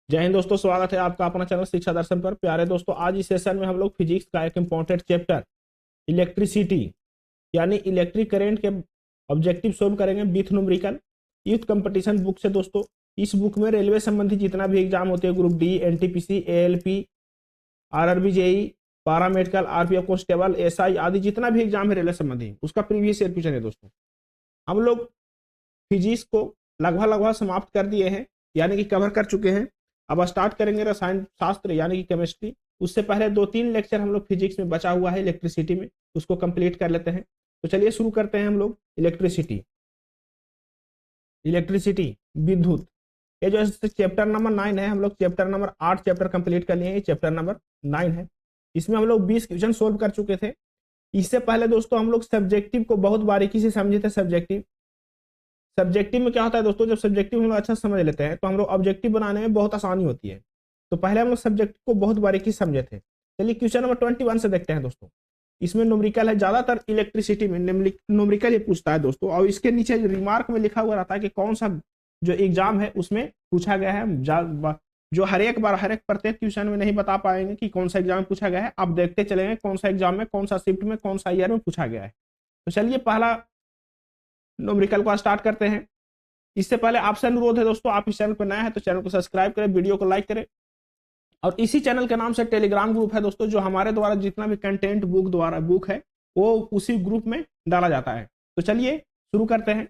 जय हिंद दोस्तों, स्वागत है आपका अपना चैनल शिक्षा दर्शन पर। प्यारे दोस्तों, आज इस सेशन में हम लोग फिजिक्स का एक इंपॉर्टेंट चैप्टर इलेक्ट्रिसिटी यानी इलेक्ट्रिक करंट के ऑब्जेक्टिव सोल्व करेंगे with numerical youth competition book से। दोस्तों, इस बुक में रेलवे संबंधी जितना भी एग्जाम होते हैं, group D, NTPC, ALP, RRB, JE, paramedical, RPF constable, SI आदि जितना भी एग्जाम है रेलवे संबंधी, उसका प्रीवियस ईयर क्वेश्चन है। दोस्तों, हम लोग फिजिक्स को लगभग समाप्त कर दिए हैं, यानी कि कवर कर चुके हैं। अब स्टार्ट करेंगे रसायन शास्त्र यानी कि केमिस्ट्री। उससे पहले 2-3 लेक्चर हम लोग फिजिक्स में बचा हुआ है इलेक्ट्रिसिटी में, उसको कंप्लीट कर लेते हैं। तो चलिए शुरू करते हैं हम लोग इलेक्ट्रिसिटी। विद्युत, ये जो चैप्टर नंबर 9 है, हम लोग चैप्टर नंबर 8 चैप्टर कंप्लीट कर लिए हैं, ये चैप्टर नंबर 9 है। इसमें हम लोग 20 क्वेश्चन सोल्व कर चुके थे। इससे पहले दोस्तों हम लोग सब्जेक्टिव को बहुत बारीकी से समझे थे। सब्जेक्टिव में क्या होता है दोस्तों, जब सब्जेक्टिव हम लोग अच्छा समझ लेते हैं तो हम लोग ऑब्जेक्टिव बनाने में बहुत आसानी होती है। तो पहले हम लोग सब्जेक्ट को बहुत बारीकी से समझे थे। चलिए क्वेश्चन नंबर 21 से देखते हैं दोस्तों। इसमें न्यूमेरिकल है, ज्यादातर इलेक्ट्रिसिटी में न्यूमेरिकल ये पूछता है दोस्तों, और इसके नीचे रिमार्क में लिखा हुआ रहता है कि कौन सा जो एग्जाम है उसमें पूछा गया है। जो हर एक प्रत्येक क्वेश्चन में नहीं बता पाएंगे कि कौन सा एग्जाम में पूछा गया है। आप देखते चलेंगे कौन सा एग्जाम में, कौन सा शिफ्ट में, कौन सा ईयर में पूछा गया है। तो चलिए पहला न्यूमेरिकल को स्टार्ट करते हैं। इससे पहले आपसे अनुरोध है दोस्तों, आप इस चैनल पर नया है तो चैनल को सब्सक्राइब करें, वीडियो को लाइक करें। और इसी चैनल के नाम से टेलीग्राम ग्रुप है दोस्तों, जो हमारे द्वारा जितना भी कंटेंट बुक है वो उसी ग्रुप में डाला जाता है। तो चलिए शुरू करते हैं।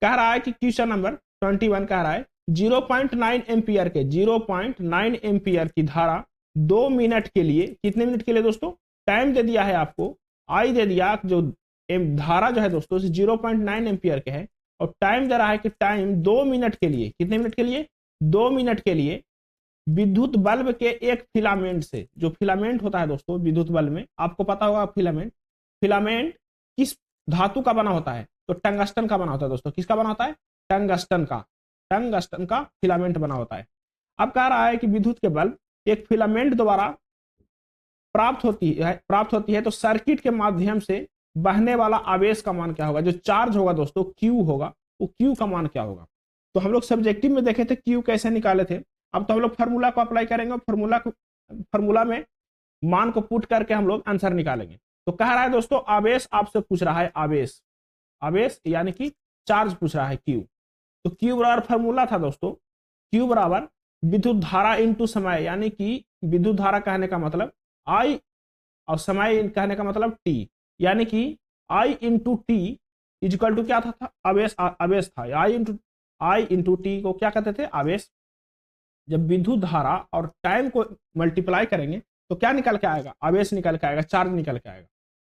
कह रहा है कि क्वेश्चन नंबर 21 कह रहा है 0.9 एम्पियर की धारा 2 मिनट के लिए, कितने मिनट के लिए दोस्तों, टाइम दे दिया है आपको, आई दे दिया, जो धारा जो है दोस्तों 0.9 एम्पियर के है, और टाइम दे रहा है कि टाइम 2 मिनट के लिए, कितने मिनट के लिए, 2 मिनट के लिए विद्युत बल्ब के एक फिलामेंट से। जो फिलामेंट होता है दोस्तों विद्युत बल्ब में, आपको पता होगा फिलामेंट किस धातु का बना होता है, तो टंगस्टन का बना होता है दोस्तों। किसका बना होता है, टंगस्टन का फिलामेंट बना होता है। अब कह रहा है कि विद्युत के बल्ब एक फिलामेंट द्वारा प्राप्त होती है, तो सर्किट के माध्यम से बहने वाला आवेश का मान क्या होगा, जो चार्ज होगा दोस्तों क्यू होगा, वो क्यू का मान क्या होगा। तो हम लोग सब्जेक्टिव में देखे थे क्यू कैसे निकाले थे। अब तो हम लोग फार्मूला को अप्लाई करेंगे, फार्मूला में मान को पुट करके हम लोग आंसर निकालेंगे। तो कह रहा है दोस्तों आवेश आपसे पूछ रहा है, आवेश यानी कि चार्ज पूछ रहा है क्यू। तो क्यू बराबर फार्मूला था दोस्तों, क्यू बराबर विद्युत धारा इंटू समय, यानी कि विद्युत धारा कहने का मतलब आई और समय कहने का मतलब टी, यानी कि आई इंटू टी इजिकल टू क्या था, आवेश था। आई इंटू टी को क्या कहते थे, आवेश। जब विद्युत धारा और टाइम को मल्टीप्लाई करेंगे तो क्या निकल के आएगा, आवेश निकल के आएगा, चार्ज निकल के आएगा।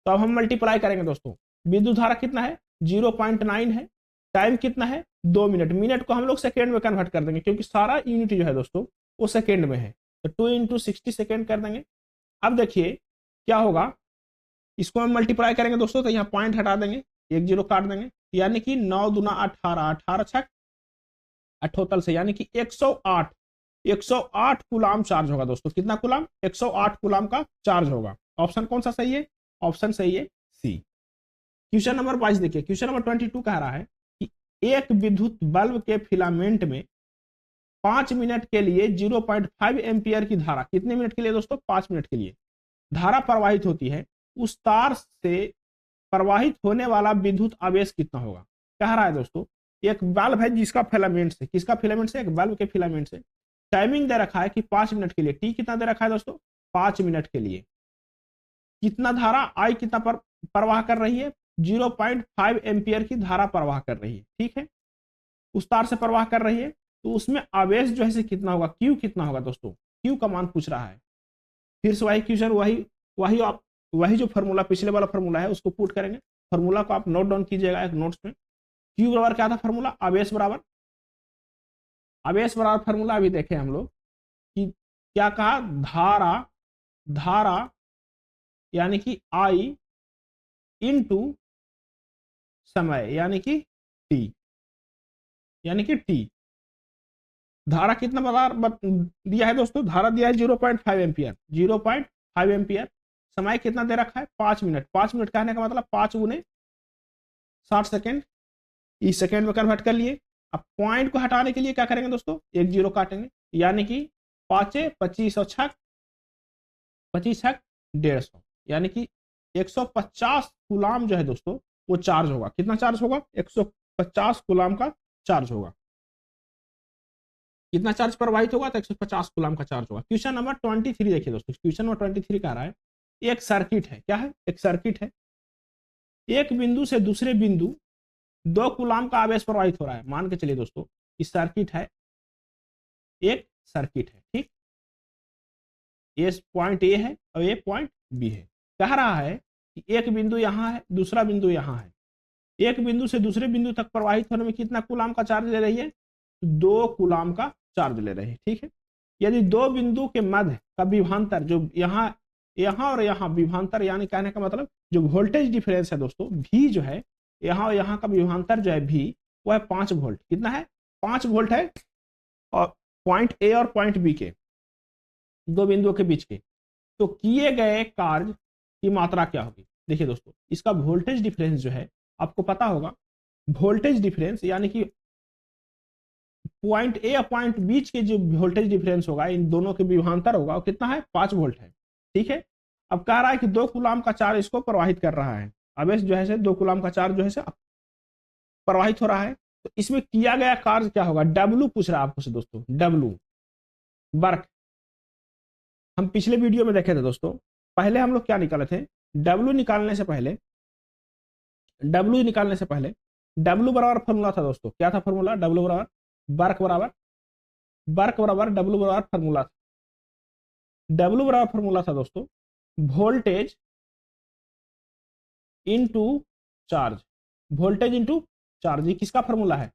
तो अब हम मल्टीप्लाई करेंगे दोस्तों। विद्युत धारा कितना है, 0.9 है, टाइम कितना है, 2 मिनट। मिनट को हम लोग सेकेंड में कन्वर्ट कर देंगे, क्योंकि सारा यूनिट जो है दोस्तों वो सेकेंड में है। तो 2 इंटू 60 सेकेंड कर देंगे। अब देखिए क्या होगा, इसको हम मल्टीप्लाई करेंगे दोस्तों, तो यहाँ पॉइंट हटा देंगे, 1 0 काट देंगे, यानी कि 9 दूना 18, 18 छक 78 से, यानी कि 108 कूलाम चार्ज होगा दोस्तों। कितना कूलाम, 108 कूलाम का चार्ज होगा। ऑप्शन कौन सा सही है, ऑप्शन सही है सी। क्वेश्चन नंबर 22 देखिए, क्वेश्चन नंबर 22 कह रहा है कि एक विद्युत बल्ब के फिलामेंट में 5 मिनट के लिए 0.5 एम्पियर की धारा, कितने मिनट के लिए दोस्तों, 5 मिनट के लिए धारा प्रवाहित होती है। उस तार से प्रवाहित होने वाला विद्युत आवेश कितना होगा। कह रहा है दोस्तों एक बल्ब है जिसका फिलामेंट से, किसका फिलामेंट से, एक बल्ब के फिलामेंट से टाइमिंग दे रखा है कि 5 मिनट के लिए, टी कितना दे रखा है दोस्तों, 5 मिनट के लिए कितना धारा आई कितना प्रवाह कर रही है, 0.5 एम्पियर की धारा प्रवाह कर रही है। ठीक है, उस तार से प्रवाह कर रही है, तो उसमें आवेश जो है कितना होगा, क्यू कितना होगा दोस्तों, क्यू का मान पूछ रहा है। फिर से वही क्वेश्चन, वही जो फार्मूला पिछले वाला फार्मूला है उसको पुट करेंगे। फार्मूला को आप नोट डाउन कीजिएगा एक नोट्स में। क्यू बराबर क्या था फार्मूला, आवेश बराबर फार्मूला अभी देखे हम लोग कि क्या कहा, धारा यानी कि आई इनटू समय यानी कि टी। धारा कितना दिया है दोस्तों, धारा दिया है 0.5 एम्पियर। समय कितना दे रखा है, 5 मिनट। 5 मिनट कहने का मतलब 5 गुने 60 सेकेंड, इस सेकेंड में कन्वर्ट कर लिए। अब पॉइंट को हटाने के लिए क्या करेंगे दोस्तों, 1 0 काटेंगे, यानी कि 5 25 और 6 25 6 150, यानी कि 150 कूलाम जो है दोस्तों वो चार्ज होगा। कितना चार्ज होगा? 150 कूलाम का चार्ज होगा। कितना चार्ज प्रवाहित होगा? तो 150 कूलाम का चार्ज होगा। क्वेश्चन नंबर 23 देखिए दोस्तों, क्वेश्चन नंबर 23 कह रहा है एक सर्किट है। क्या है? एक सर्किट है। एक बिंदु से दूसरे बिंदु 2 कूलाम का आवेश प्रवाहित हो रहा है। मान के चलिए दोस्तों इस सर्किट है, एक सर्किट है, ठीक। ये पॉइंट ए है और ये पॉइंट बी है। कह रहा है कि एक बिंदु यहां है, दूसरा बिंदु यहां है। एक बिंदु से दूसरे बिंदु तक प्रवाहित होने में कितना कूलाम का चार्ज ले रही है? 2 कूलाम का चार्ज ले रही है, ठीक है। यदि दो बिंदु के मध्य का विभवांतर जो यहाँ यहाँ और यहाँ विभवांतर, यानी कहने का मतलब जो वोल्टेज डिफरेंस है दोस्तों भी जो है, यहाँ और यहाँ का विभवांतर जो है भी, वो है 5 वोल्ट। कितना है? 5 वोल्ट है। और पॉइंट ए और पॉइंट बी के दो बिंदुओं के बीच के, तो किए गए कार्य की मात्रा क्या होगी? देखिए दोस्तों इसका वोल्टेज डिफरेंस जो है आपको पता होगा, वोल्टेज डिफरेंस यानी कि पॉइंट ए और पॉइंट बीच के जो वोल्टेज डिफरेंस होगा, इन दोनों के विभवांतर होगा, वो कितना है? 5 वोल्ट है, ठीक है। अब कह रहा है कि 2 कूलाम का चार्ज इसको प्रवाहित कर रहा है। आवेश जो है 2 कूलाम का चार्ज जो है प्रवाहित हो रहा है। तो इसमें किया गया कार्य क्या होगा? डब्ल्यू पूछ रहा है आपको से दोस्तों, डब्ल्यू वर्क। हम पिछले वीडियो में देखे थे दोस्तों, पहले हम लोग क्या निकाले थे? डब्ल्यू निकालने से पहले, डब्ल्यू बराबर फॉर्मूला था दोस्तों। क्या था फॉर्मूला? डब्ल्यू बराबर वर्क बराबर डब्ल्यू बराबर फॉर्मूला था। डब्ल्यू बराबर फॉर्मूला था दोस्तों voltage into charge. Voltage into charge, ये किसका फॉर्मूला है?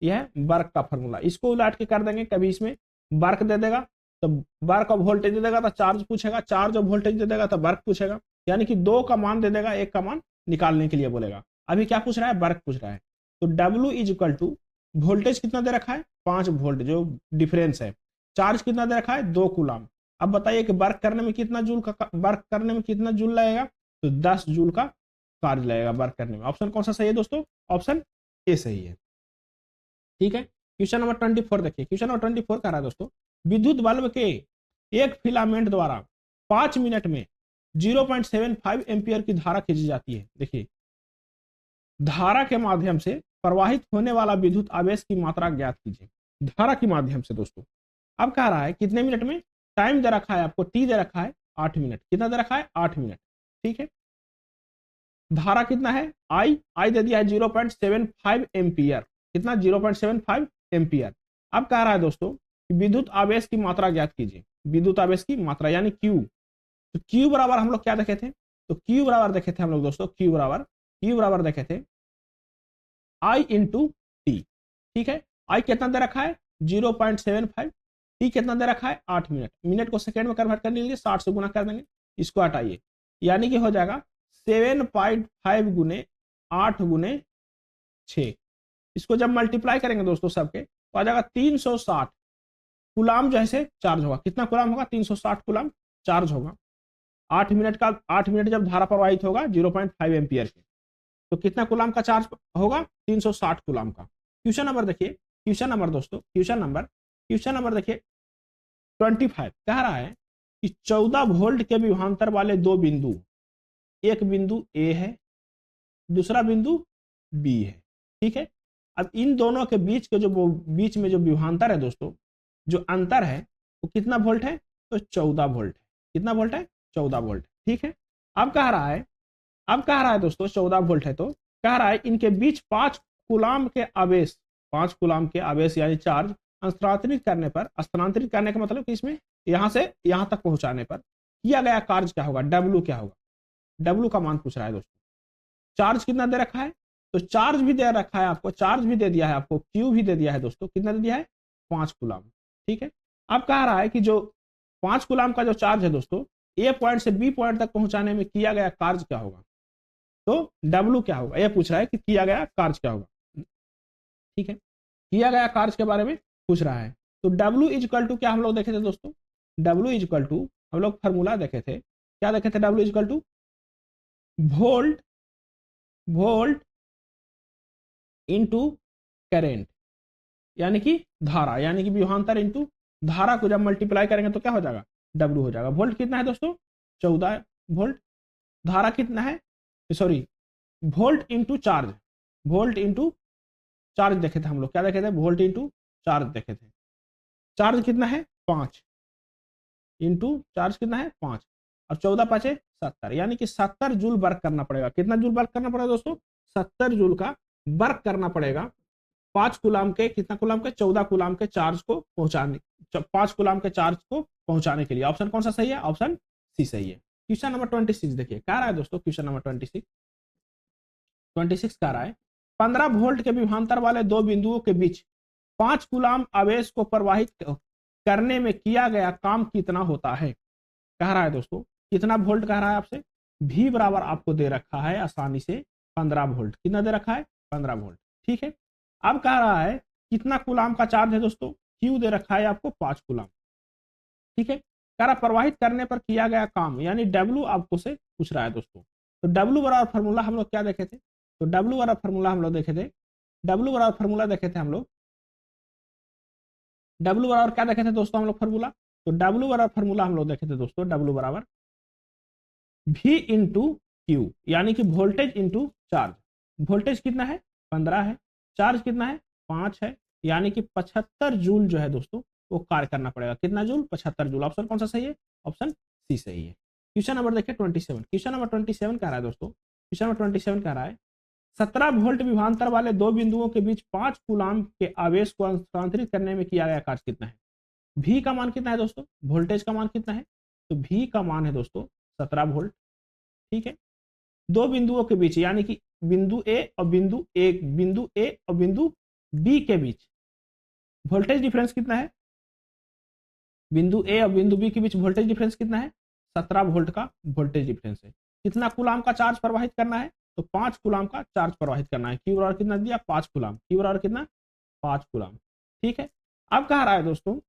यह है वर्क का फॉर्मूला। इसको उलट के कर देंगे, कभी इसमें वर्क दे देगा तो वर्क और वोल्टेज दे देगा तो चार्ज पूछेगा, चार्ज और वोल्टेज दे देगा तो वर्क पूछेगा। यानी कि 2 का मान दे देगा, 1 का मान निकालने के लिए बोलेगा। अभी क्या पूछ रहा है? वर्क पूछ रहा है। तो W is equal to voltage कितना दे रखा है? 5 वोल्ट जो डिफरेंस है। चार्ज कितना दे रखा है? 2 कूलाम। अब बताइए कि वर्क करने में कितना जूल लगेगा? तो 10 जूल का कार्य लगेगा वर्क करने में। ऑप्शन कौन सा सही है दोस्तों? ऑप्शन ए सही है, ठीक है। क्वेश्चन नंबर 24 देखिए, क्वेश्चन नंबर 24 कह रहा है दोस्तों विद्युत बल्ब के एक फिलामेंट द्वारा 5 मिनट में 0.75 एम्पियर की धारा खींची जाती है। देखिए धारा के माध्यम से प्रवाहित होने वाला विद्युत आवेश की मात्रा ज्ञात कीजिए। धारा के माध्यम से दोस्तों अब कह रहा है कितने मिनट में? टाइम दे रखा है आपको, टी दे रखा है 8 मिनट। कितना दे रखा है? 8 मिनट, ठीक है। धारा कितना है? आई दे दिया है 0.75 एम्पियर। कितना? 0.75 एम्पियर। अब कह रहा है दोस्तों विद्युत आवेश की मात्रा ज्ञात कीजिए। विद्युत आवेश की मात्रा यानी क्यू। तो क्यू बराबर हम लोग क्या देखे थे? तो क्यू बराबर देखे थे हम लोग दोस्तों, क्यू बराबर देखे थे आई इंटू टी, ठीक है। आई कितना दे रखा है? 0.75। टी कितना दे रखा है? 8 मिनट। मिनट को सेकेंड में कन्वर्ट करने के लिए 60 से गुना कर देंगे, इसको हटाइए, यानी कि हो जाएगा 7.5 गुने 8 गुने 6। इसको जब मल्टीप्लाई करेंगे दोस्तों सबके तो आ जाएगा 360 कूलाम जो है चार्ज होगा। कितना कूलाम होगा? 360 कूलाम चार्ज होगा। 8 मिनट जब धारा प्रवाहित होगा 0.5 एम्पियर के, तो कितना कूलाम का चार्ज होगा? 360 कूलाम का। क्वेश्चन नंबर देखिए, क्वेश्चन नंबर देखिए 25 कह रहा है कि 14 वोल्ट के विभवांतर वाले 2 बिंदु, एक बिंदु ए है, दूसरा बिंदु बी है, ठीक है। अब इन दोनों के बीच में जो विभवांतर है दोस्तों, जो अंतर है वो कितना वोल्ट है? तो 14 वोल्ट है। कितना वोल्ट है? 14 वोल्ट, ठीक है। अब कह रहा है दोस्तों 14 वोल्ट है, तो कह रहा है इनके बीच 5 कूलाम के आवेश यानी चार्ज स्थानांतरित करने का मतलब कि इसमें यहां से यहां तक पहुंचाने पर किया गया कार्य क्या होगा? डब्ल्यू क्या होगा? डब्ल्यू का मान पूछ रहा है दोस्तों। चार्ज कितना दे रखा है? तो चार्ज भी दे रखा है आपको, चार्ज भी दे दिया है आपको, क्यू भी दे दिया है दोस्तों। कितना दे दिया है? 5 कूलाम, ठीक है। अब कह रहा है कि जो 5 कूलाम का जो चार्ज है दोस्तों, ए पॉइंट से बी पॉइंट तक पहुंचाने में किया गया कार्य क्या होगा? तो डब्ल्यू क्या होगा? यह पूछ रहा है कि किया गया कार्य क्या होगा, ठीक है। किया गया कार्य के बारे में पूछ रहा है। तो डब्ल्यू इज इक्वल टू क्या हम लोग देखे थे दोस्तों? डब्ल्यू इज इक्वल टू हम लोग फॉर्मूला देखे थे। क्या देखे थे? W is equal two volt into current, यानी कि धारा, यानी कि विभवांतर इंटू धारा को जब मल्टीप्लाई करेंगे तो क्या हो जाएगा, W हो जाएगा। वोल्ट कितना है दोस्तों, 14 वोल्ट। धारा कितना है, sorry volt into charge, volt into charge देखे थे हम लोग, क्या देखे थे, वोल्ट इंटू चार्ज देखे थे। चार्ज कितना है 5 इंटू चार्ज कितना है 5 और 14 5 70, यानी कि 70 जूल वर्क करना पड़ेगा। कितना जूल वर्क करना पड़ेगा दोस्तों, 70 जूल का वर्क करना पड़ेगा 5 कूलाम के, कितना कूलाम के, 14 कूलाम के चार्ज को पहुंचाने, 5 कूलाम के चार्ज को पहुंचाने के लिए। ऑप्शन कौन सा सही है, ऑप्शन सी सही है। क्वेश्चन नंबर 26 देखिए क्या रहा है दोस्तों, क्वेश्चन नंबर 26 कह रहा है 15 वोल्ट के विभवांतर वाले दो बिंदुओं के बीच 5 कूलाम आवेश को प्रवाहित करने में किया गया काम कितना होता है। कह रहा है दोस्तों कितना वोल्ट कह रहा है आपसे, V बराबर आपको दे रखा है आसानी से 15 वोल्ट, कितना दे रखा है 15 वोल्ट, ठीक है। अब कह रहा है कितना कूलाम का चार्ज है दोस्तों, Q दे रखा है आपको 5 कूलाम, ठीक है। कह रहा प्रवाहित करने पर किया गया काम, यानी W आपको से पूछ रहा है दोस्तों। तो W बराबर फॉर्मूला हम लोग क्या देखे थे, तो W बराबर फॉर्मूला हम लोग देखे थे, W बराबर फॉर्मूला देखे थे हम लोग, W बराबर क्या देखे थे दोस्तों हम लोग फॉर्मूला, तो W बराबर फॉर्मूला हम लोग देखे थे दोस्तों, W बराबर V इंटू क्यू, यानी कि वोल्टेज इंटू चार्ज। वोल्टेज कितना है 15 है, चार्ज कितना है 5 है, यानी कि 75 जूल जो है दोस्तों वो कार्य करना पड़ेगा। कितना जूल, 75 जूल। ऑप्शन कौन सा सही है, ऑप्शन सी सही है। क्वेश्चन नंबर देखिए 27, क्वेश्चन नंबर 27 कह रहा है दोस्तों, क्वेश्चन नंबर 27 कह रहा है 17 वोल्ट विभवांतर वाले दो बिंदुओं के बीच 5 कूलाम के आवेश को स्थानांतरित करने में किया गया कार्य कितना है। V का मान कितना है दोस्तों, वोल्टेज का मान कितना है, तो V का मान है दोस्तों 17 वोल्ट, ठीक है। दो बिंदुओं के बीच, यानी कि बिंदु ए और बिंदु बी के बीच वोल्टेज डिफरेंस कितना है, बिंदु ए और बिंदु बी के बीच वोल्टेज डिफरेंस कितना है, 17 वोल्ट का वोल्टेज डिफरेंस है। कितना कूलाम का चार्ज प्रवाहित करना है, तो 5 कूलाम का चार्ज प्रवाहित करना है। क्यू बराबर कितना दिया, 5 कूलाम, क्यू बराबर कितना 5 कूलाम, ठीक है। अब कह रहा है दोस्तों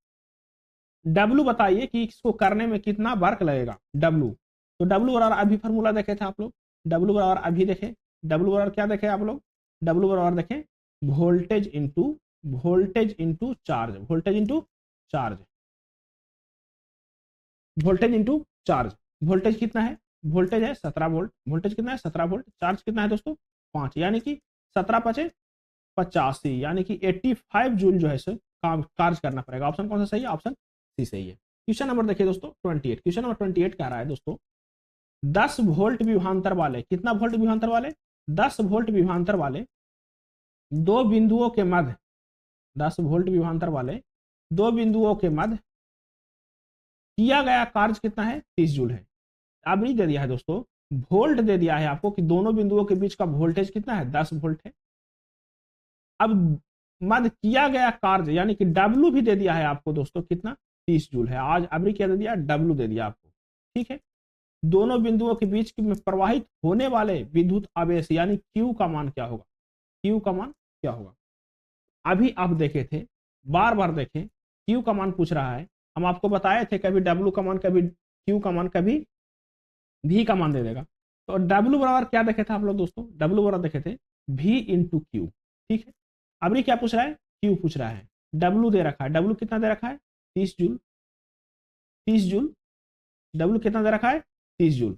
W बताइए कि इसको करने में कितना वर्क लगेगा, W। तो W बराबर अभी फॉर्मूला देखे थे आप लोग, W बराबर अभी देखे, W बराबर क्या देखे आप लोग, W बराबर देखें voltage into charge, voltage into charge, voltage into charge. Voltage कितना है, वोल्टेज है 17 वोल्ट, वोल्टेज कितना है 17 वोल्ट, चार्ज कितना है दोस्तों 5, यानी कि 17 5 85, यानी कि 85 जूल जो है सो काम कार्य करना पड़ेगा। ऑप्शन कौन सा सही है, ऑप्शन सी सही है। क्वेश्चन नंबर देखिए दोस्तों 28, क्वेश्चन नंबर 28 कह रहा है दोस्तों 10 वोल्ट विभवांतर वाले, कितना वोल्ट विभवांतर वाले, 10 वोल्ट विभवांतर वाले दो बिंदुओं के मध्य, 10 वोल्ट विभवांतर वाले दो बिंदुओं के मध्य किया गया कार्य कितना है 30 जूल है। अब नहीं दे दिया है दोस्तों, वोल्ट दे दिया है आपको कि दोनों बिंदुओं के बीच का वोल्टेज कितना है 10 वोल्ट है। अब मध्य किया गया कार्य यानी कि W भी दे दिया है आपको दोस्तों कितना 30 जूल है। आज अभी क्या दे दिया, W दे दिया आपको, ठीक है। दोनों बिंदुओं के बीच में प्रवाहित होने वाले विद्युत आवेश यानी Q का मान क्या होगा, Q का मान क्या होगा। अभी आप देखे थे, बार बार देखें, Q का मान पूछ रहा है, हम आपको बताए थे कभी W का मान, कभी Q का मान, कभी V का मान दे देगा। तो W बराबर क्या देखे थे आप लोग दोस्तों, W बराबर देखे थे V इंटू क्यू, ठीक है। अभी क्या पूछ रहा है, Q पूछ रहा है, W दे रखा है, W कितना दे रखा है 30 जूल, 30 जूल, W कितना दे रखा है 30 जूल।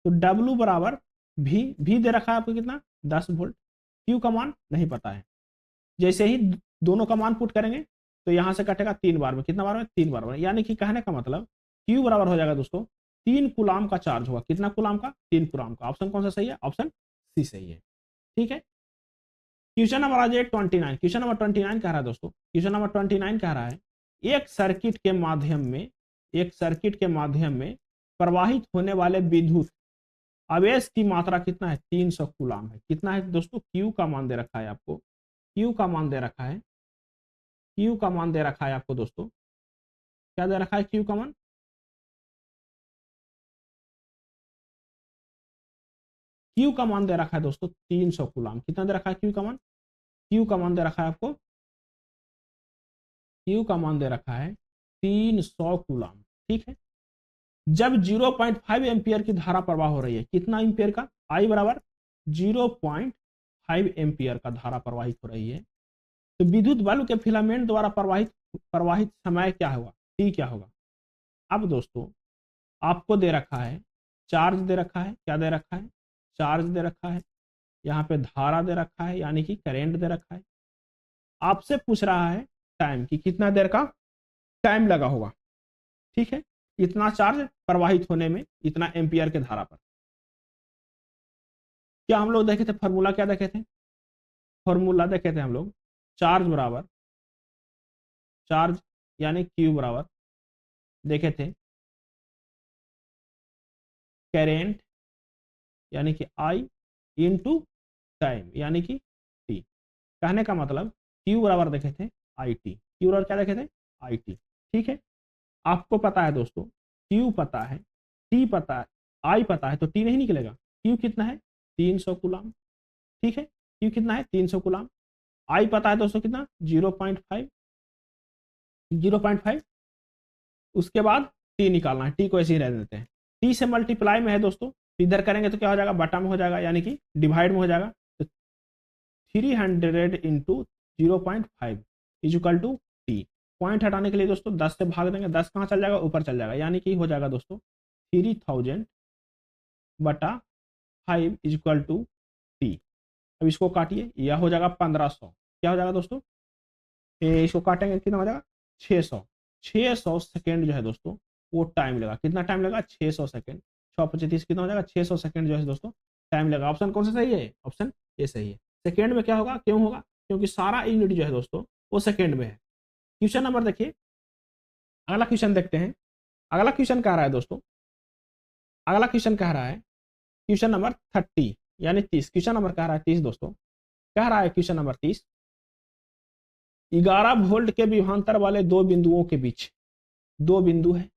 तो W बराबर V दे रखा है आपको कितना 10 वोल्ट, Q का मान नहीं पता है। जैसे ही दोनों का मान पुट करेंगे तो यहां से कटेगा 3 बार में, कितना बार में 3 बार में, यानी कि कहने का मतलब Q बराबर हो जाएगा दोस्तों 3 कूलाम का चार्ज होगा। कितना कूलाम का, 3 कूलाम का। ऑप्शन कौन सा सही है, ऑप्शन सी सही है, ठीक है। क्वेश्चन नंबर आ जाए 29, क्वेश्चन नंबर 29 कह रहा है दोस्तों, क्वेश्चन नंबर 29 कह रहा है एक सर्किट के माध्यम में प्रवाहित होने वाले विद्युत आवेश की मात्रा कितना है 300 कूलाम है। कितना है दोस्तों, Q का मान दे रखा है आपको, Q का मान दे रखा है, Q का मान दे रखा है आपको दोस्तों, क्या दे रखा है Q का मान, Q का मान दे रखा है दोस्तों 300 कूलाम। कितना दे रखा है Q का मान, Q का मान दे रखा है आपको, Q का मान दे रखा है 300 कूलाम, ठीक है। जब 0.5 एम्पियर की धारा प्रवाह हो रही है, कितना एम्पियर का, I बराबर 0.5 एम्पियर का धारा प्रवाहित हो रही है, तो विद्युत बल्ब के फिलामेंट द्वारा प्रवाहित प्रवाहित समय क्या होगा, टी क्या होगा। अब दोस्तों आपको दे रखा है चार्ज, दे रखा है, क्या दे रखा है, चार्ज दे रखा है, यहाँ पे धारा दे रखा है यानी कि करंट दे रखा है। आपसे पूछ रहा है टाइम कि कितना देर का टाइम लगा होगा, ठीक है, इतना चार्ज प्रवाहित होने में, इतना एम्पियर के धारा पर। क्या हम लोग देखे थे फॉर्मूला, क्या देखे थे, फॉर्मूला देखे थे हम लोग, चार्ज बराबर, चार्ज यानी क्यू बराबर देखे थे करेंट यानी कि आई इंटू टाइम यानी कि टी। कहने का मतलब क्यू बराबर देखे थे आई टी, क्यू बराबर क्या देखे थे आई टी, ठीक है। आपको पता है दोस्तों क्यू पता है, टी पता है, आई पता है, तो टी नहीं निकलेगा। क्यू कितना है 300 कूलम, ठीक है, क्यू कितना है 300 कूलम। आई पता है दोस्तों कितना 0.5, 0.5। उसके बाद टी निकालना है, टी को ऐसे ही रह देते हैं। टी से मल्टीप्लाई में है दोस्तों, इधर करेंगे तो क्या हो जाएगा, बटा में हो जाएगा यानी कि डिवाइड में हो जाएगा। तो 300 into 0.5 is equal to T. Point हटाने के लिए दोस्तों 10 से भाग देंगे, 10 कहाँ चल जाएगा, ऊपर चल जाएगा, यानी कि हो जाएगा दोस्तों 3000 बटा 5 इजिकल टू टी। अब इसको काटिए, यह हो जाएगा 1500, क्या हो जाएगा दोस्तों, इसको काटेंगे कितना हो जाएगा 600। 600 सेकेंड जो है दोस्तों वो टाइम लगा, कितना टाइम लगा 600 सेकेंड, 6 कितना हो जाएगा 600 सेकेंड जो है दोस्तों टाइम लगा। ऑप्शन कौन सा सही है, ऑप्शन ए सही है। सेकेंड में क्या होगा, क्यों होगा, क्योंकि सारा यूनिट जो है दोस्तों वो सेकेंड में है। क्वेश्चन नंबर देखिए, अगला क्वेश्चन देखते हैं। अगला क्वेश्चन कह रहा है दोस्तों, अगला क्वेश्चन कह रहा है क्वेश्चन नंबर 30 यानी 30, क्वेश्चन नंबर कह रहा है 30 दोस्तों, कह रहा है क्वेश्चन नंबर 30, 11 वोल्ट के विभवांतर वाले दो बिंदुओं के बीच, दो बिंदु है,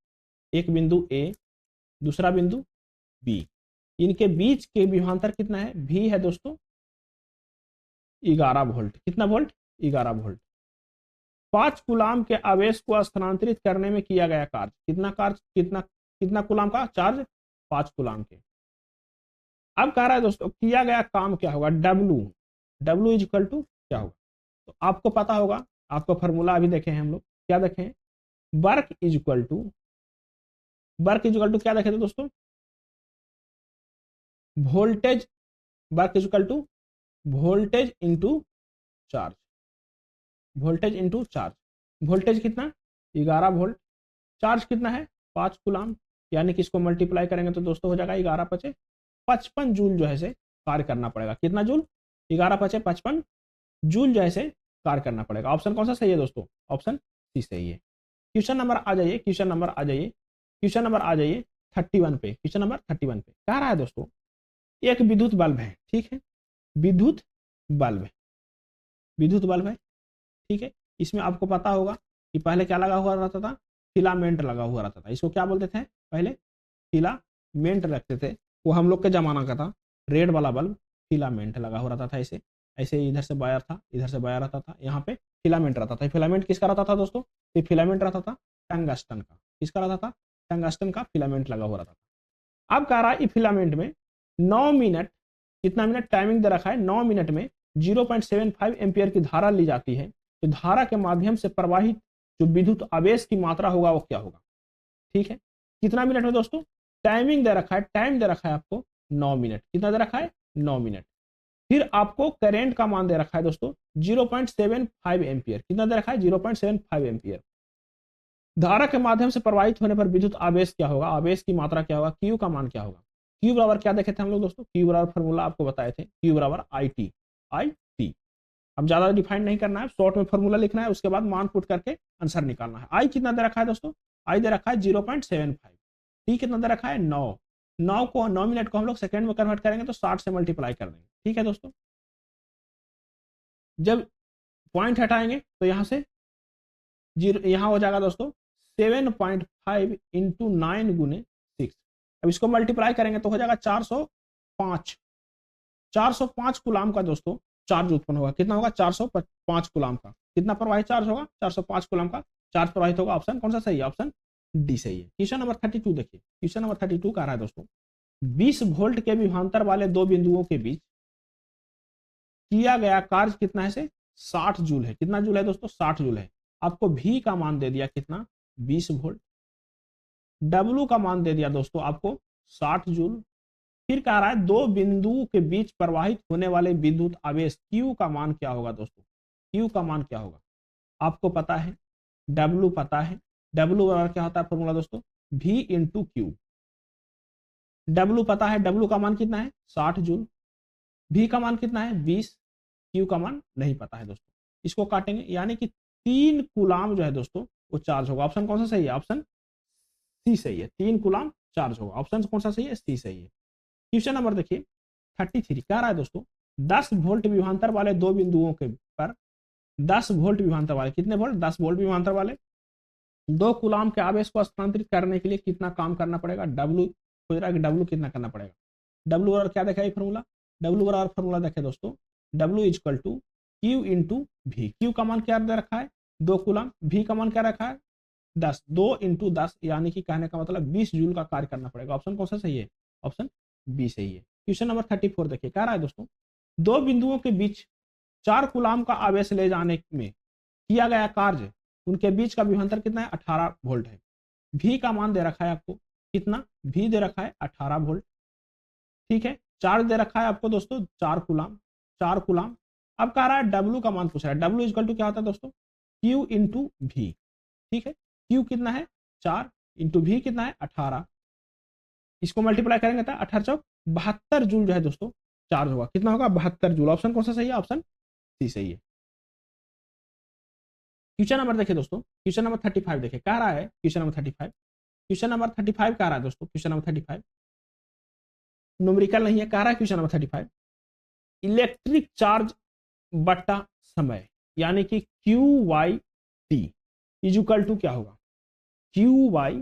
एक बिंदु ए, दूसरा बिंदु बी, इनके बीच के विभवांतर कितना है, भी है दोस्तों 11 वोल्ट, कितना वोल्ट 11 वोल्ट। 5 कूलाम के आवेश को स्थानांतरित करने में किया गया कार्य, कितना कार्य, कितना कूलाम का चार्ज 5 कूलाम के। अब कह रहा है दोस्तों किया गया काम क्या होगा, W, W is equal to क्या होगा। तो आपको पता होगा, आपको फॉर्मूला अभी देखे हैं हम लोग, क्या देखे हैं, work is equal to, work is equal to क्या देखे थे दोस्तों, voltage, work is equal to voltage into charge, voltage into charge. Voltage कितना 11 वोल्ट, चार्ज कितना है 5 कूलाम, यानी कि इसको मल्टीप्लाई करेंगे तो दोस्तों हो जाएगा 11 पचे 55 जूल जो है से कार्य करना पड़ेगा, कितना जूल 11 पचे 55 जूल जो है से कार्य करना पड़ेगा। ऑप्शन कौन सा सही है दोस्तों, ऑप्शन सी सही है। क्वेश्चन नंबर आ जाइए, क्वेश्चन नंबर आ जाइए, क्वेश्चन नंबर आ जाइए 31 पे, क्वेश्चन नंबर 31 पे कह रहा है दोस्तों एक विद्युत बल्ब है, ठीक है, विद्युत बल्ब है, विद्युत बल्ब है, ठीक है। इसमें आपको पता होगा कि पहले क्या लगा हुआ रहता था, फिलामेंट लगा हुआ रहता था, इसको क्या बोलते थे पहले, फिलामेंट रखते थे, वो हम लोग के जमाना का था। रेड वाला बल्ब फिलामेंट लगा हुआ रहता था, ऐसे ऐसे इधर से वायर था, इधर से वायर रहता था, यहाँ पे फिलामेंट रहता था। फिलामेंट किसका रहता था दोस्तों, ये फिलामेंट रहता था टंगस्टन का, किसका रहता था, टंगस्टन का फिलामेंट लगा हुआ रहता था। अब कह रहा है फिलामेंट में 9 मिनट, कितना मिनट टाइमिंग दे रखा है, 9 मिनट में 0.75 एम्पियर की धारा ली जाती है, तो धारा के माध्यम से प्रवाहित जो विद्युत आवेश की मात्रा होगा वो क्या होगा, ठीक है। कितना मिनट में दोस्तों, टाइमिंग दे रखा है, टाइम दे रखा है आपको 9 मिनट, कितना दे रखा है 9 मिनट। फिर आपको करंट का मान दे रखा है दोस्तों 0.75 एम्पियर, कितना दे रखा है 0.75 एम्पियर। धारा के माध्यम से प्रवाहित होने पर विद्युत आवेश क्या होगा, आवेश की मात्रा क्या होगा, क्यू का मान क्या होगा। क्यू बराबर क्या देखे थे हम लोग दोस्तों, क्यू बराबर फॉर्मूला आपको बताए थे, क्यू बराबर आई टी, आई टी। अब ज्यादा डिफाइन नहीं करना है, शॉर्ट में फॉर्मूला लिखना है, उसके बाद मान पुट करके आंसर निकालना है। आई कितना दे रखा है दोस्तों, आई दे रखा है 0.75, टी कितना दे रखा है 9, 9 मिनट को हम लोग सेकंड में कन्वर्ट करेंगे तो 60 से मल्टीप्लाई कर देंगे, ठीक है दोस्तों। जब पॉइंट हटाएंगे तो यहाँ से जीरो, यहाँ हो जाएगा दोस्तों 7.5 इंटू 9 गुने 6। अब इसको मल्टीप्लाई करेंगे तो हो जाएगा 405, 405 कूलाम का दोस्तों चार्ज उत्पन्न होगा, कितना होगा 405 कूलाम का, कितना प्रवाहित चार्ज होगा 405 कूलाम का चार्ज प्रवाहित होगा। ऑप्शन कौन सा सही है, ऑप्शन डी सही है। क्वेश्चन नंबर 32 देखिए, क्वेश्चन नंबर 32 का रहा है दोस्तों 20 वोल्ट के विभवांतर वाले दो बिंदुओं के बीच किया गया कार्य कितना है से 60 जूल है, कितना जूल है दोस्तों 60 जूल है। आपको V का मान दे दिया कितना 20 वोल्ट, W का मान दे दिया दोस्तों आपको 60 जूल। फिर कह रहा है दो बिंदुओं के बीच प्रवाहित होने वाले विद्युत आवेश Q का मान क्या होगा दोस्तों, Q का मान क्या होगा आपको पता है, W पता है, W बराबर क्या होता है फॉर्मूला दोस्तों V इंटू क्यू। W पता है, W का मान कितना है 60 जूल, V का मान कितना है 20, Q का मान नहीं पता है दोस्तों। इसको काटेंगे यानी कि 3 कूलाम जो है दोस्तों वो चार्ज होगा। ऑप्शन कौन सा सही है, ऑप्शन सी सही है, 3 कूलाम चार्ज होगा। ऑप्शन कौन सा सही है, सी सही है। क्वेश्चन नंबर देखिए 33 कह रहा है दोस्तों 10 वोल्ट विभवांतर वाले दो बिंदुओं के पर 10 वोल्ट विभवांतर वाले, कितने वोल्ट 10 वोल्ट विभवांतर वाले 2 कूलाम के आवेश को स्थानांतरित करने के लिए कितना काम करना पड़ेगा। डब्ल्यू पूछ रहा है कि डब्ल्यू कितना करना पड़ेगा। डब्ल्यू बराबर क्या देखा फॉर्मूला, डब्ल्यू बराबर फॉर्मूला देखे दोस्तों W is equal to Q into V. Q का मान क्या दे रखा है 2 कूलाम, वी का मान क्या रखा है 10, 2 इंटू 10 यानी कि कहने का मतलब 20 जूल का कार्य करना पड़ेगा। ऑप्शन कौन सा सही है, ऑप्शन बी सही है। क्वेश्चन नंबर 34 देखिए कह रहा है दोस्तों दो बिंदुओं के बीच 4 कूलाम का आवेश ले जाने में किया गया कार्य, उनके बीच का विभवांतर कितना है 18 वोल्ट है। भी का मान दे रखा है आपको कितना, भी दे रखा है 18 वोल्ट, ठीक है। चार्ज दे रखा है आपको दोस्तों 4 कूलाम, 4 कूलाम। अब कह रहा है डब्ल्यू का मान पूछ रहा है, डब्ल्यू इक्वल टू क्या होता है दोस्तों क्यू इंटू भी, ठीक है। क्यू कितना है 4 इंटू भी कितना है 18, इसको मल्टीप्लाई करेंगे तो 18 चौक 72 जूल जो है दोस्तों चार्ज होगा। कितना होगा 72 जूल। ऑप्शन कौन सा सही है, ऑप्शन सी सही है। क्वेश्चन नंबर देखिए दोस्तों, क्वेश्चन नंबर 35 देखिए कह रहा है क्वेश्चन नंबर 35, क्वेश्चन नंबर 35 कह रहा है दोस्तों, क्वेश्चन नंबर 35 न्यूमेरिकल नहीं है, कह रहा है क्वेश्चन नंबर 35 इलेक्ट्रिक चार्ज बट्टा समय यानी कि Q Y T is equal to क्या होगा, Q Y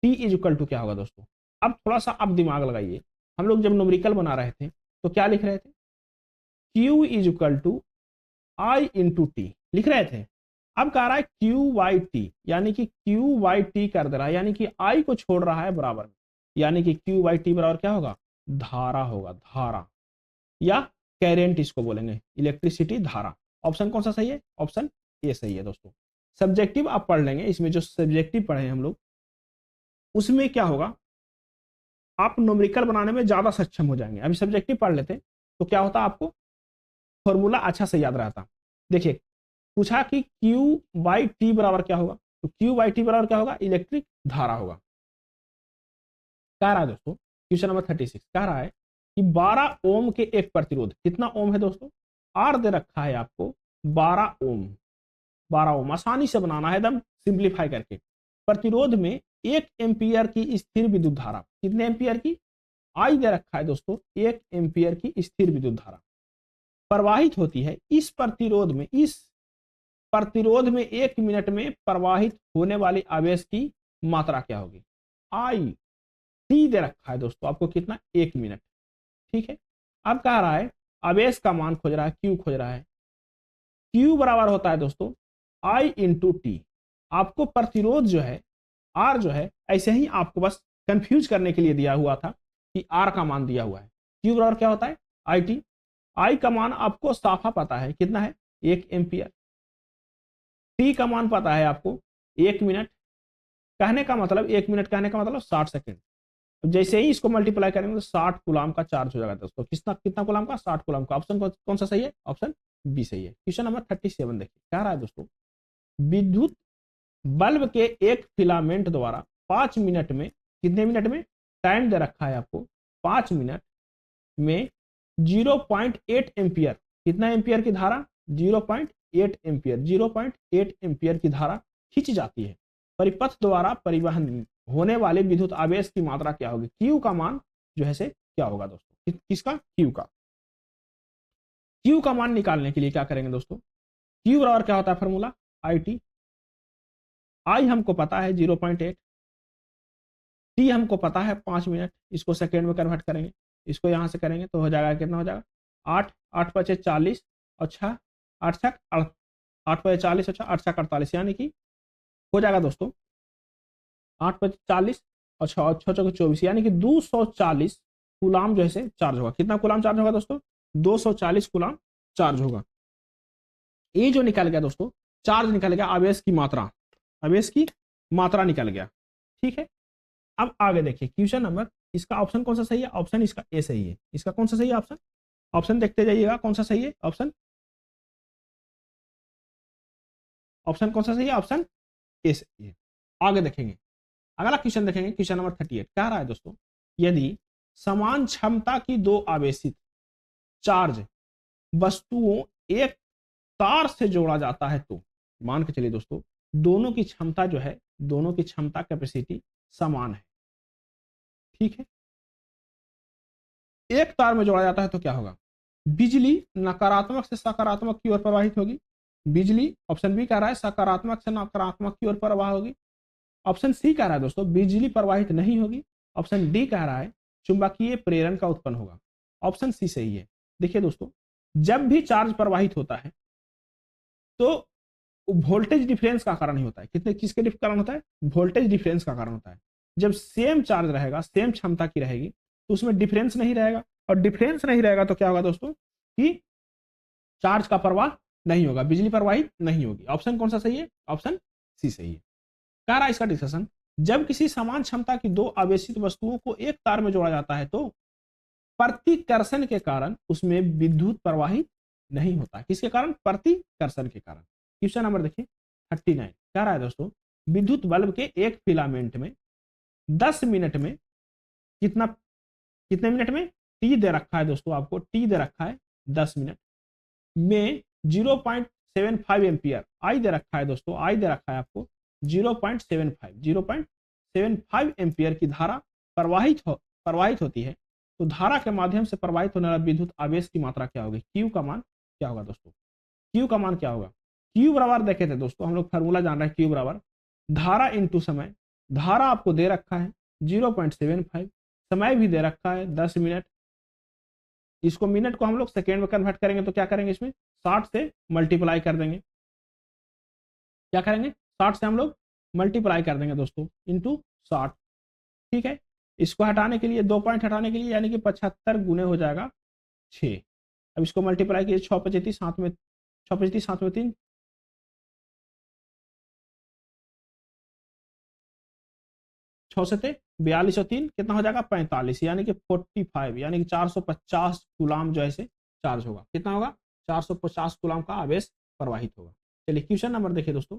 T is equal to क्या होगा दोस्तों। अब थोड़ा सा आप दिमाग लगाइए, हम लोग जब न्यूमेरिकल बना रहे थे तो क्या लिख रहे थे, Q is equal to I into T लिख रहे थे। अब कह रहा है क्यू वाई टी यानी कि क्यू वाई टी कर दे रहा है, यानी कि आई को छोड़ रहा है बराबर में, यानी कि क्यू वाई टी बराबर क्या होगा धारा होगा, धारा या करेंट इसको बोलेंगे, इलेक्ट्रिसिटी धारा। ऑप्शन कौन सा सही है, ऑप्शन ए सही है दोस्तों। सब्जेक्टिव आप पढ़ लेंगे, इसमें जो सब्जेक्टिव पढ़े हम लोग उसमें क्या होगा आप न्यूमेरिकल बनाने में ज्यादा सक्षम हो जाएंगे। अभी सब्जेक्टिव पढ़ लेते तो क्या होता आपको फॉर्मूला अच्छा से याद रहता। देखिए पूछा कि क्यू बाई टी बराबर क्या होगा, तो क्यू बाई टी बराबर क्या होगा इलेक्ट्रिक धारा होगा। कह रहा है दोस्तों क्वेश्चन नंबर 36 कह रहा है कि 12 ओम के एक प्रतिरोध, कितना ओम है दोस्तों आर दे रखा है आपको 12 ओम, 12 ओम आसानी से बनाना है एकदम सिंप्लीफाई करके। प्रतिरोध में 1 एम्पियर की स्थिर विद्युत धारा, कितने एम्पियर की आई दे रखा है दोस्तों 1 एम्पियर की स्थिर विद्युत धारा प्रवाहित होती है। इस प्रतिरोध में 1 मिनट में प्रवाहित होने वाली आवेश की मात्रा क्या होगी, आई टी दे रखा है दोस्तों आपको कितना 1 मिनट, ठीक है। अब कह रहा है आवेश का मान खोज रहा है, क्यू खोज रहा है। क्यू बराबर होता है दोस्तों आई इंटू टी। आपको प्रतिरोध जो है आर जो है ऐसे ही आपको बस कंफ्यूज करने के लिए दिया हुआ था कि आर का मान दिया हुआ है, क्यू बराबर क्या होता है आई टी। आई का मान आपको साफा पता है कितना है 1 एम्पियर, टी का मान पता है आपको 1 मिनट, कहने का मतलब 1 मिनट कहने का मतलब 60 सेकंड। जैसे ही इसको मल्टीप्लाई करेंगे तो 60 कूलाम का चार्ज हो जाएगा दोस्तों। कितना कितना कूलाम का 60 कूलाम का। ऑप्शन कौन सा सही है, ऑप्शन बी सही है। क्वेश्चन नंबर 37 देखिए कह रहा है दोस्तों विद्युत बल्ब के एक फिलामेंट द्वारा 5 मिनट में, कितने मिनट में टाइम दे रखा है आपको 5 मिनट में 0.8 एम्पियर, कितना एम्पियर की धारा 0.8 एम्पियर, 0.8 एम्पियर की धारा खींच जाती है। परिपथ द्वारा परिवहन होने वाले विद्युत आवेश की मात्रा क्या होगी, क्यू का मान जो है से क्या होगा दोस्तों, किसका क्यू का। क्यू का मान निकालने के लिए क्या करेंगे दोस्तों, क्यू बराबर क्या होता है फॉर्मूला आई टी। आई हमको पता है 0.8, टी हमको पता है 5 मिनट, इसको सेकेंड में कन्वर्ट करेंगे, इसको यहां से करेंगे तो हो जाएगा कितना हो जाएगा 8 8 5 40 और 6 8 6 8 5 40 अच्छा 8 6 48 यानी कि हो जाएगा दोस्तों 8 5 40 और 6 6 24 यानी कि 240 कूलाम जो है चार्ज होगा। कितना कूलाम चार्ज होगा दोस्तों 240 कूलाम चार्ज होगा। ये जो निकल गया दोस्तों चार्ज निकल गया, आवेश की मात्रा, आवेश की मात्रा निकल गया। ठीक है, अब आगे देखिए क्वेश्चन नंबर, इसका ऑप्शन कौन सा सही है? ऑप्शन इसका ए सही है। इसका कौन सा सही है ऑप्शन? ऑप्शन देखते जाइएगा कौन सा सही है ऑप्शन, ऑप्शन कौन सा सही है? ऑप्शन ए सही है। आगे देखेंगे, अगला क्वेश्चन देखेंगे, क्वेश्चन नंबर 38 कह रहा है दोस्तों, यदि समान क्षमता की दो आवेशित चार्ज वस्तुओं एक तार से जोड़ा जाता है तो, मान के चलिए दोस्तों दोनों की क्षमता जो है, दोनों की क्षमता कैपेसिटी समान है। ठीक है, एक तार में जोड़ा जाता है तो क्या होगा? बिजली नकारात्मक से सकारात्मक की ओर प्रवाहित होगी। बिजली, ऑप्शन बी कह रहा है सकारात्मक से नकारात्मक की ओर प्रवाह होगी। ऑप्शन सी कह रहा है दोस्तों बिजली प्रवाहित नहीं होगी। ऑप्शन डी कह रहा है चुंबकीय प्रेरण का उत्पन्न होगा। ऑप्शन सी सही है। देखिए दोस्तों, जब भी चार्ज प्रवाहित होता है तो वोल्टेज डिफरेंस का कारण ही होता है। कितने, किसके कारण होता है? वोल्टेज डिफरेंस का कारण होता है। जब सेम चार्ज रहेगा, सेम क्षमता की रहेगी, तो उसमें डिफरेंस नहीं रहेगा, और डिफरेंस नहीं रहेगा तो क्या होगा दोस्तों कि चार्ज का प्रवाह नहीं होगा, बिजली प्रवाहित नहीं होगी। ऑप्शन कौन सा सही है? ऑप्शन सी सही है। कह रहा है इसका डिस्कशन, जब किसी समान क्षमता की दो आवेशित वस्तुओं को एक तार में जोड़ा जाता है तो प्रतिकर्षण के कारण उसमें विद्युत प्रवाहित नहीं होता। किसके कारण? प्रतिकर्षण के कारण। क्वेश्चन नंबर देखिए 39 कह रहा है दोस्तों, विद्युत बल्ब के एक फिलामेंट में 10 मिनट में कितना, कितने मिनट में? टी दे रखा है दोस्तों, आपको टी दे रखा है 10 मिनट में 0.75 एम्पियर, आई दे रखा है दोस्तों, आई दे रखा है आपको 0.75 एम्पियर की धारा प्रवाहित होती है, तो धारा के माध्यम से प्रवाहित होने वाला विद्युत आवेश की मात्रा क्या होगी? क्यू का मान क्या होगा दोस्तों? क्यू का मान क्या होगा? क्यू बराबर देखे थे दोस्तों, हम लोग फार्मूला जान रहे हैं, क्यू बराबर धारा इंटू समय। धारा आपको दे रखा है 0.75, समय भी दे रखा है 10 मिनट। इसको मिनट को हम लोग सेकेंड में कन्वर्ट करेंगे तो क्या करेंगे, इसमें 60 से मल्टीप्लाई कर देंगे। क्या करेंगे? 60 से हम लोग मल्टीप्लाई कर देंगे दोस्तों, इंटू 60। ठीक है, इसको हटाने के लिए, 2 पॉइंट हटाने के लिए, यानी कि 75 गुने हो जाएगा 6। अब इसको मल्टीप्लाई कीजिए, 6 पचीस 7 में 6 पचीस 7 में 3, 6 से 42 और 3 कितना हो जाएगा? 45, यानी कि 45, यानी कि 450 कूलाम जो है चार्ज होगा। कितना होगा? 450 कूलाम का आवेश प्रवाहित होगा। चलिए क्वेश्चन नंबर देखिए दोस्तों,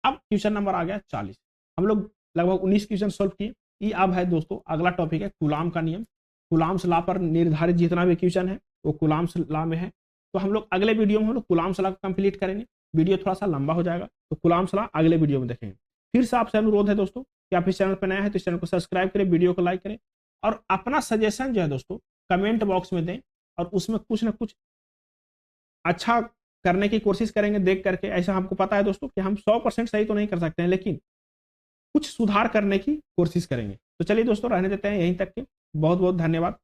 अब क्वेश्चन नंबर आ गया 40। हम लोग लगभग 19 क्वेश्चन सोल्व किए। ये अब है दोस्तों अगला टॉपिक है कूलाम का नियम। कूलाम्स लॉ पर निर्धारित जितना भी क्वेश्चन है वो कूलाम्स लॉ में है। तो हम लोग अगले वीडियो में हम लोग कूलाम्स लॉ कंप्लीट करेंगे। वीडियो थोड़ा सा लंबा हो जाएगा, तो कूलाम्स लॉ अगले वीडियो में देखेंगे। फिर से आपसे अनुरोध है दोस्तों कि आप इस चैनल पर नए हैं तो इस चैनल को सब्सक्राइब करें, वीडियो को लाइक करें, और अपना सजेशन जो है दोस्तों कमेंट बॉक्स में दें, और उसमें कुछ ना कुछ अच्छा करने की कोशिश करेंगे देख करके। ऐसा हमको पता है दोस्तों कि हम 100% सही तो नहीं कर सकते हैं, लेकिन कुछ सुधार करने की कोशिश करेंगे। तो चलिए दोस्तों रहने देते हैं यहीं तक के। बहुत बहुत धन्यवाद।